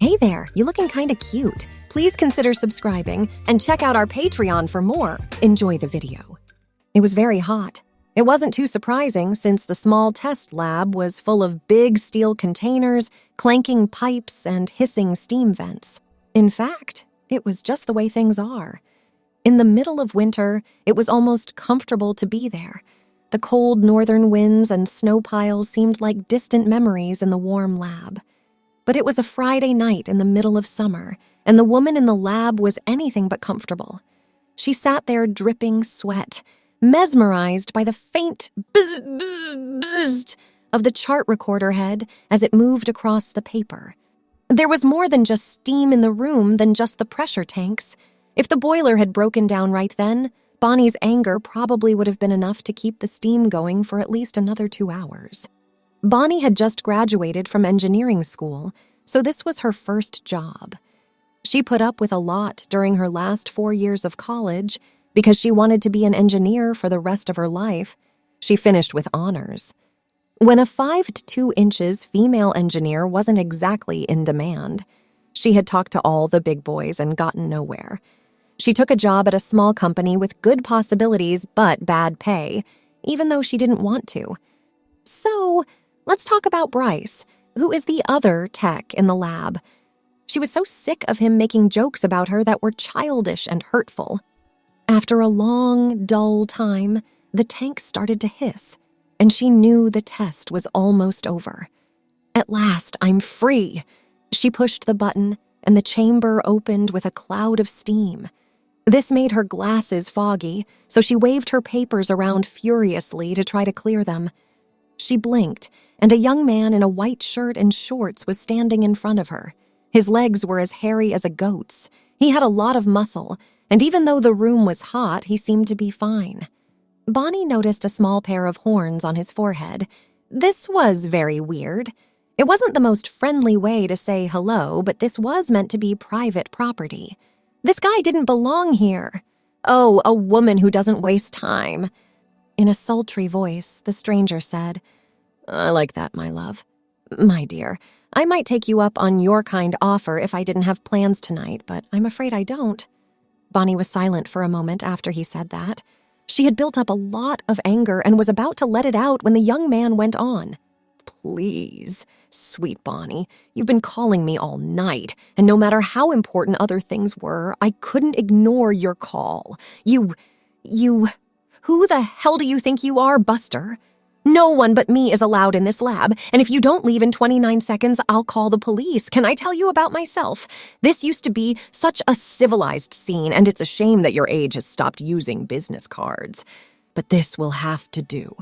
Hey there, you looking kinda cute. Please consider subscribing and check out our Patreon for more. Enjoy the video. It was very hot. It wasn't too surprising since the small test lab was full of big steel containers, clanking pipes, and hissing steam vents. In fact, it was just the way things are. In the middle of winter, it was almost comfortable to be there. The cold northern winds and snow piles seemed like distant memories in the warm lab. But it was a Friday night in the middle of summer, and the woman in the lab was anything but comfortable. She sat there dripping sweat, mesmerized by the faint bzz, bzz, bzz of the chart recorder head as it moved across the paper. There was more than just steam in the room than just the pressure tanks. If the boiler had broken down right then, Bonnie's anger probably would have been enough to keep the steam going for at least another 2 hours. Bonnie had just graduated from engineering school, so this was her first job. She put up with a lot during her last 4 years of college because she wanted to be an engineer for the rest of her life. She finished with honors. When a 5 to 2 inches female engineer wasn't exactly in demand, she had talked to all the big boys and gotten nowhere. She took a job at a small company with good possibilities but bad pay, even though she didn't want to. So, let's talk about Bryce, who is the other tech in the lab. She was so sick of him making jokes about her that were childish and hurtful. After a long, dull time, the tank started to hiss, and she knew the test was almost over. At last, I'm free. She pushed the button, and the chamber opened with a cloud of steam. This made her glasses foggy, so she waved her papers around furiously to try to clear them. She blinked, and a young man in a white shirt and shorts was standing in front of her. His legs were as hairy as a goat's. He had a lot of muscle, and even though the room was hot, he seemed to be fine. Bonnie noticed a small pair of horns on his forehead. This was very weird. It wasn't the most friendly way to say hello, but this was meant to be private property. This guy didn't belong here. Oh, a woman who doesn't waste time. In a sultry voice, the stranger said, "I like that, my love. My dear, I might take you up on your kind offer if I didn't have plans tonight, but I'm afraid I don't." Bonnie was silent for a moment after he said that. She had built up a lot of anger and was about to let it out when the young man went on. "Please, sweet Bonnie, you've been calling me all night, and no matter how important other things were, I couldn't ignore your call. You... Who the hell do you think you are, Buster? No one but me is allowed in this lab, and if you don't leave in 29 seconds, I'll call the police. Can I tell you about myself? This used to be such a civilized scene, and it's a shame that your age has stopped using business cards. But this will have to do."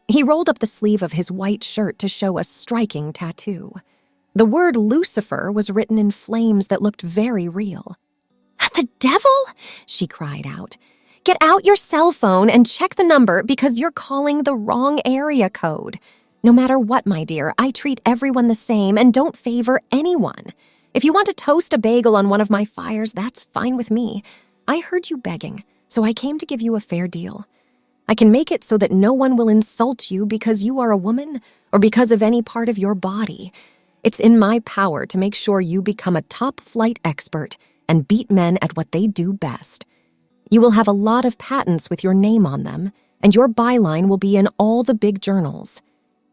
He rolled up the sleeve of his white shirt to show a striking tattoo. The word Lucifer was written in flames that looked very real. "The devil?" she cried out. "Get out your cell phone and check the number because you're calling the wrong area code. No matter what, my dear, I treat everyone the same and don't favor anyone. If you want to toast a bagel on one of my fires, that's fine with me. I heard you begging, so I came to give you a fair deal. I can make it so that no one will insult you because you are a woman or because of any part of your body. It's in my power to make sure you become a top-flight expert and beat men at what they do best. You will have a lot of patents with your name on them, and your byline will be in all the big journals.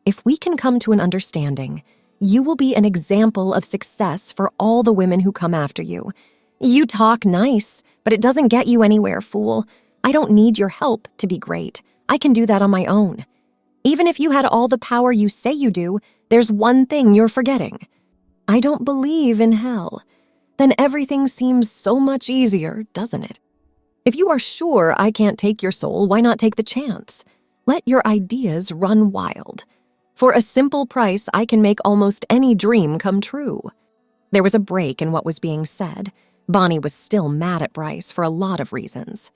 If we can come to an understanding, you will be an example of success for all the women who come after you. You talk nice, but it doesn't get you anywhere, fool. I don't need your help to be great. I can do that on my own. Even if you had all the power you say you do, there's one thing you're forgetting. I don't believe in hell. Then everything seems so much easier, doesn't it? If you are sure I can't take your soul, why not take the chance? Let your ideas run wild. For a simple price, I can make almost any dream come true." There was a break in what was being said. Bonnie was still mad at Bryce for a lot of reasons.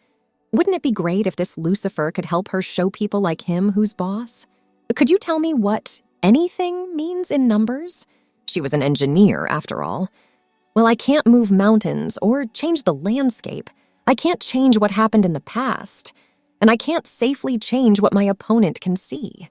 Wouldn't it be great if this Lucifer could help her show people like him who's boss? Could you tell me what anything means in numbers? She was an engineer, after all. Well, I can't move mountains or change the landscape. I can't change what happened in the past, and I can't safely change what my opponent can see.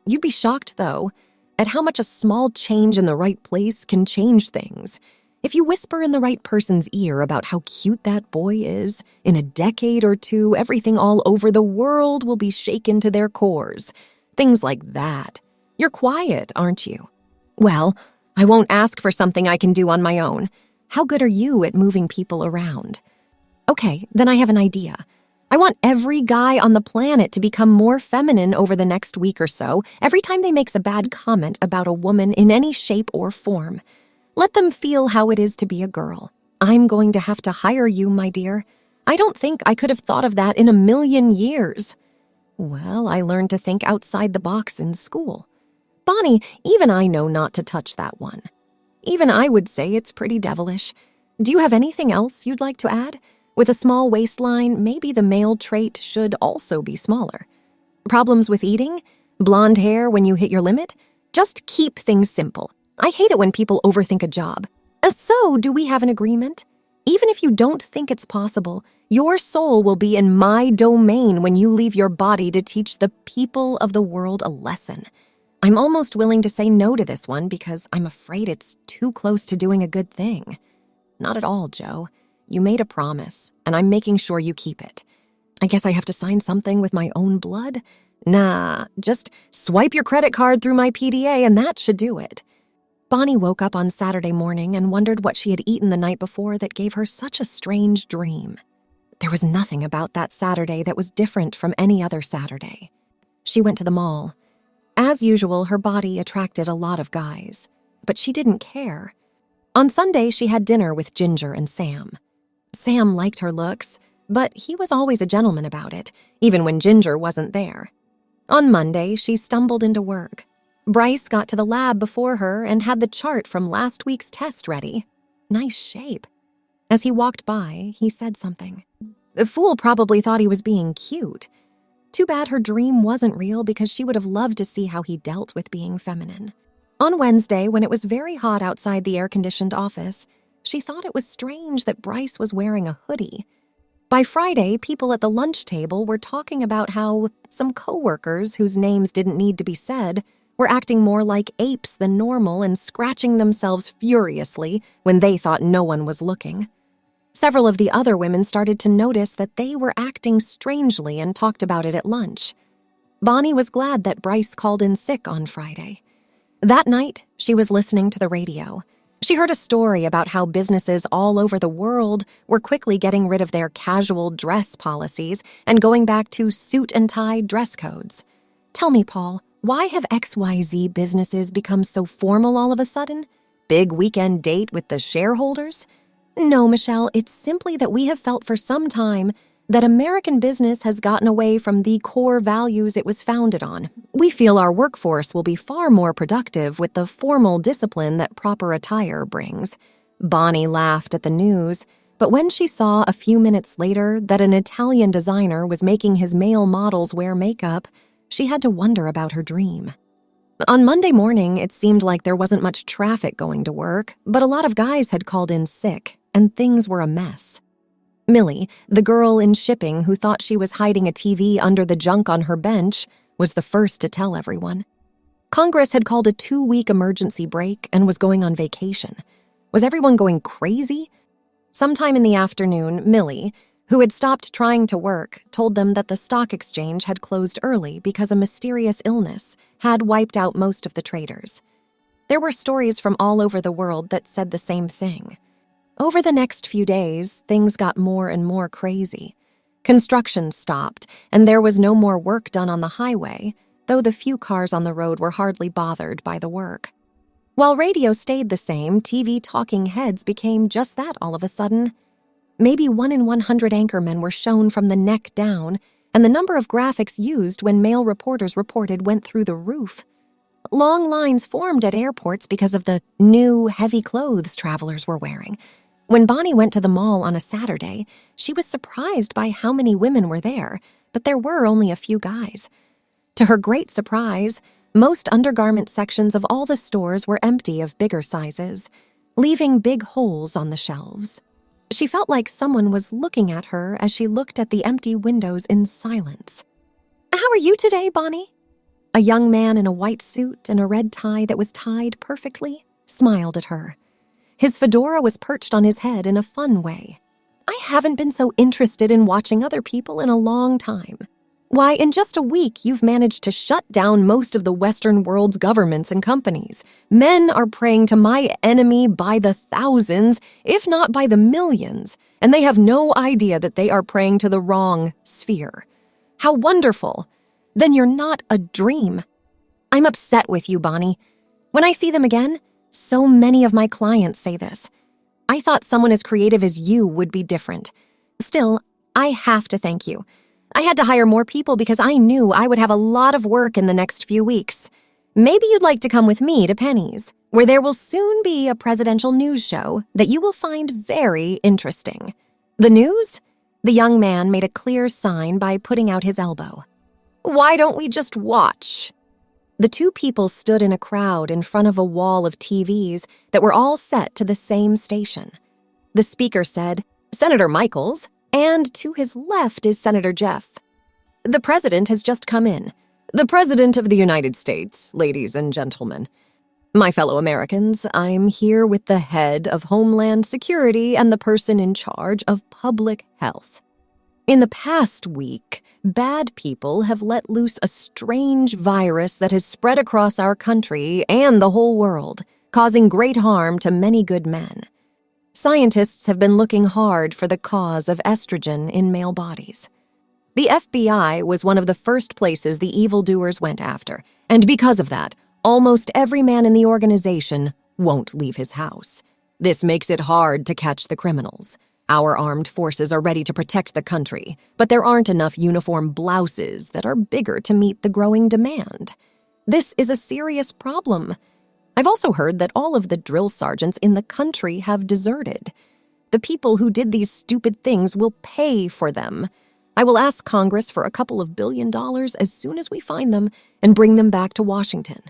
You'd be shocked, though, at how much a small change in the right place can change things. If you whisper in the right person's ear about how cute that boy is, in a decade or two, everything all over the world will be shaken to their cores. Things like that. You're quiet, aren't you? Well, I won't ask for something I can do on my own. How good are you at moving people around? Okay, then I have an idea. I want every guy on the planet to become more feminine over the next week or so, every time they makes a bad comment about a woman in any shape or form. Let them feel how it is to be a girl. I'm going to have to hire you, my dear. I don't think I could have thought of that in a million years. Well, I learned to think outside the box in school. Bonnie, even I know not to touch that one. Even I would say it's pretty devilish. Do you have anything else you'd like to add? With a small waistline, maybe the male trait should also be smaller. Problems with eating? Blonde hair when you hit your limit? Just keep things simple. I hate it when people overthink a job. So, do we have an agreement? Even if you don't think it's possible, your soul will be in my domain when you leave your body to teach the people of the world a lesson. I'm almost willing to say no to this one because I'm afraid it's too close to doing a good thing. Not at all, Joe. You made a promise, and I'm making sure you keep it. I guess I have to sign something with my own blood? Nah, just swipe your credit card through my PDA and that should do it. Bonnie woke up on Saturday morning and wondered what she had eaten the night before that gave her such a strange dream. There was nothing about that Saturday that was different from any other Saturday. She went to the mall. As usual, her body attracted a lot of guys, but she didn't care. On Sunday, she had dinner with Ginger and Sam. Sam liked her looks, but he was always a gentleman about it, even when Ginger wasn't there. On Monday, she stumbled into work. Bryce got to the lab before her and had the chart from last week's test ready. Nice shape. As he walked by, he said something. The fool probably thought he was being cute. Too bad her dream wasn't real because she would have loved to see how he dealt with being feminine. On Wednesday, when it was very hot outside the air-conditioned office, she thought it was strange that Bryce was wearing a hoodie. By Friday, people at the lunch table were talking about how some coworkers whose names didn't need to be said were acting more like apes than normal and scratching themselves furiously when they thought no one was looking. Several of the other women started to notice that they were acting strangely and talked about it at lunch. Bonnie was glad that Bryce called in sick on Friday. That night, she was listening to the radio. She heard a story about how businesses all over the world were quickly getting rid of their casual dress policies and going back to suit and tie dress codes. Tell me, Paul, why have XYZ businesses become so formal all of a sudden? Big weekend date with the shareholders? No, Michelle, it's simply that we have felt for some time that American business has gotten away from the core values it was founded on. We feel our workforce will be far more productive with the formal discipline that proper attire brings. Bonnie laughed at the news, but when she saw a few minutes later that an Italian designer was making his male models wear makeup, she had to wonder about her dream. On Monday morning, it seemed like there wasn't much traffic going to work, but a lot of guys had called in sick, and things were a mess. Millie, the girl in shipping who thought she was hiding a TV under the junk on her bench, was the first to tell everyone. Congress had called a 2-week emergency break and was going on vacation. Was everyone going crazy? Sometime in the afternoon, Millie, who had stopped trying to work, told them that the stock exchange had closed early because a mysterious illness had wiped out most of the traders. There were stories from all over the world that said the same thing. Over the next few days, things got more and more crazy. Construction stopped, and there was no more work done on the highway, though the few cars on the road were hardly bothered by the work. While radio stayed the same, TV talking heads became just that all of a sudden. Maybe 1 in 100 anchormen were shown from the neck down, and the number of graphics used when male reporters reported went through the roof. Long lines formed at airports because of the new, heavy clothes travelers were wearing. When Bonnie went to the mall on a Saturday, she was surprised by how many women were there, but there were only a few guys. To her great surprise, most undergarment sections of all the stores were empty of bigger sizes, leaving big holes on the shelves. She felt like someone was looking at her as she looked at the empty windows in silence. "How are you today, Bonnie?" A young man in a white suit and a red tie that was tied perfectly smiled at her. His fedora was perched on his head in a fun way. I haven't been so interested in watching other people in a long time. Why, in just a week, you've managed to shut down most of the Western world's governments and companies. Men are praying to my enemy by the thousands, if not by the millions, and they have no idea that they are praying to the wrong sphere. How wonderful! Then you're not a dream. I'm upset with you, Bonnie. When I see them again, so many of my clients say this. I thought someone as creative as you would be different. Still, I have to thank you. I had to hire more people because I knew I would have a lot of work in the next few weeks. Maybe you'd like to come with me to Penny's, where there will soon be a presidential news show that you will find very interesting. The news? The young man made a clear sign by putting out his elbow. Why don't we just watch? The two people stood in a crowd in front of a wall of TVs that were all set to the same station. The speaker said, "Senator Michaels," and to his left is Senator Jeff. The president has just come in. The President of the United States, ladies and gentlemen. My fellow Americans, I'm here with the head of Homeland Security and the person in charge of public health. In the past week, bad people have let loose a strange virus that has spread across our country and the whole world, causing great harm to many good men. Scientists have been looking hard for the cause of estrogen in male bodies. The FBI was one of the first places the evildoers went after, and because of that, almost every man in the organization won't leave his house. This makes it hard to catch the criminals. Our armed forces are ready to protect the country, but there aren't enough uniform blouses that are bigger to meet the growing demand. This is a serious problem. I've also heard that all of the drill sergeants in the country have deserted. The people who did these stupid things will pay for them. I will ask Congress for a couple of $1 billion as soon as we find them and bring them back to Washington.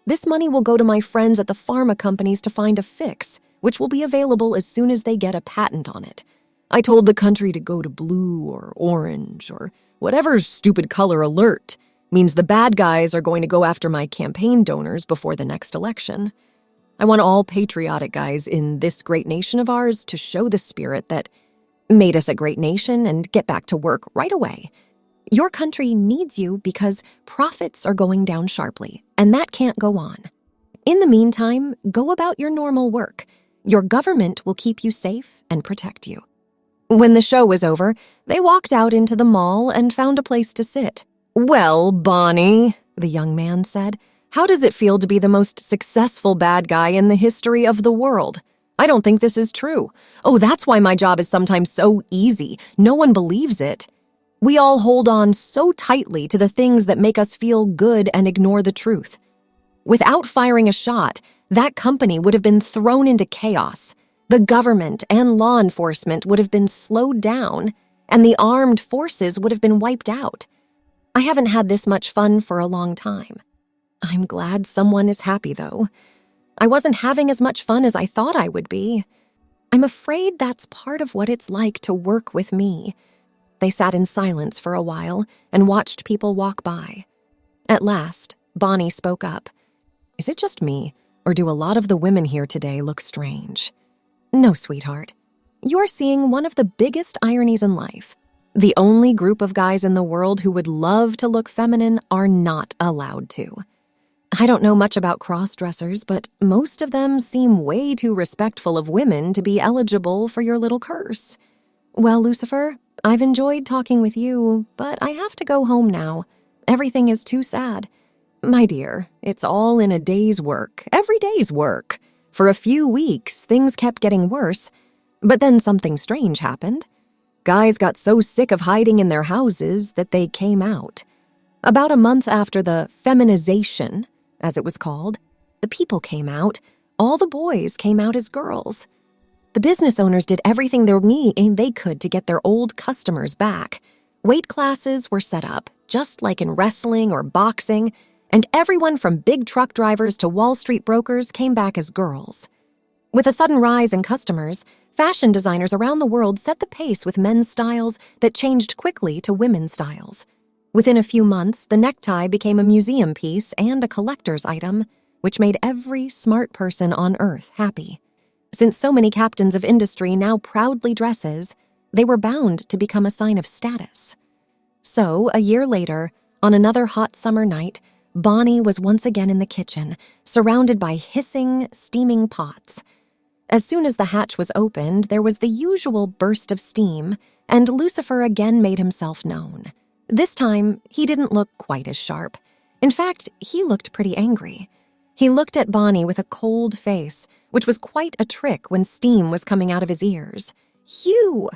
This money will go to my friends at the pharma companies to find a fix, which will be available as soon as they get a patent on it. I told the country to go to blue or orange or whatever stupid color alert means the bad guys are going to go after my campaign donors before the next election. I want all patriotic guys in this great nation of ours to show the spirit that made us a great nation and get back to work right away. Your country needs you because profits are going down sharply, and that can't go on. In the meantime, go about your normal work. Your government will keep you safe and protect you. When the show was over, they walked out into the mall and found a place to sit. Well, Bonnie, the young man said, how does it feel to be the most successful bad guy in the history of the world? I don't think this is true. Oh, that's why my job is sometimes so easy. No one believes it. We all hold on so tightly to the things that make us feel good and ignore the truth. Without firing a shot, that company would have been thrown into chaos. The government and law enforcement would have been slowed down, and the armed forces would have been wiped out. I haven't had this much fun for a long time. I'm glad someone is happy, though. I wasn't having as much fun as I thought I would be. I'm afraid that's part of what it's like to work with me. They sat in silence for a while and watched people walk by. At last, Bonnie spoke up. Is it just me, or do a lot of the women here today look strange? No, sweetheart. You're seeing one of the biggest ironies in life. The only group of guys in the world who would love to look feminine are not allowed to. I don't know much about crossdressers, but most of them seem way too respectful of women to be eligible for your little curse. Well, Lucifer, I've enjoyed talking with you, but I have to go home now. Everything is too sad. My dear, it's all in a day's work, every day's work. For a few weeks, things kept getting worse, but then something strange happened. Guys got so sick of hiding in their houses that they came out. About a month after the Feminization, as it was called, the people came out. All the boys came out as girls. The business owners did everything they could to get their old customers back. Weight classes were set up, just like in wrestling or boxing, and everyone from big truck drivers to Wall Street brokers came back as girls. With a sudden rise in customers, fashion designers around the world set the pace with men's styles that changed quickly to women's styles. Within a few months, the necktie became a museum piece and a collector's item, which made every smart person on Earth happy. Since so many captains of industry now proudly dresses, they were bound to become a sign of status. So, a year later, on another hot summer night, Bonnie was once again in the kitchen, surrounded by hissing, steaming pots. As soon as the hatch was opened, there was the usual burst of steam, and Lucifer again made himself known. This time, he didn't look quite as sharp. In fact, he looked pretty angry. He looked at Bonnie with a cold face, which was quite a trick when steam was coming out of his ears. "You!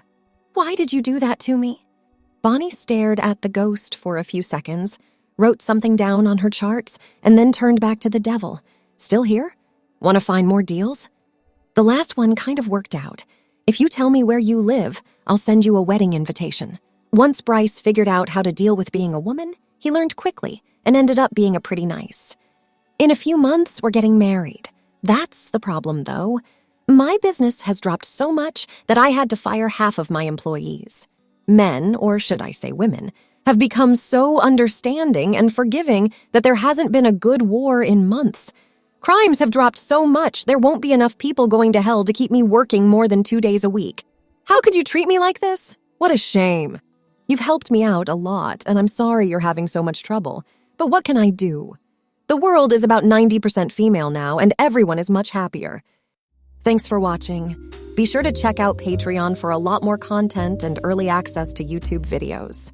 Why did you do that to me?" Bonnie stared at the ghost for a few seconds, wrote something down on her charts, and then turned back to the devil. "Still here? Want to find more deals?" "The last one kind of worked out. If you tell me where you live, I'll send you a wedding invitation." Once Bryce figured out how to deal with being a woman, he learned quickly and ended up being a pretty nice. "In a few months, we're getting married. That's the problem, though. My business has dropped so much that I had to fire half of my employees. Men, or should I say women, have become so understanding and forgiving that there hasn't been a good war in months. Crimes have dropped so much there won't be enough people going to hell to keep me working more than 2 days a week. How could you treat me like this? What a shame. You've helped me out a lot, and I'm sorry you're having so much trouble. But what can I do? The world is about 90% female now, and everyone is much happier." Thanks for watching. Be sure to check out Patreon for a lot more content and early access to YouTube videos.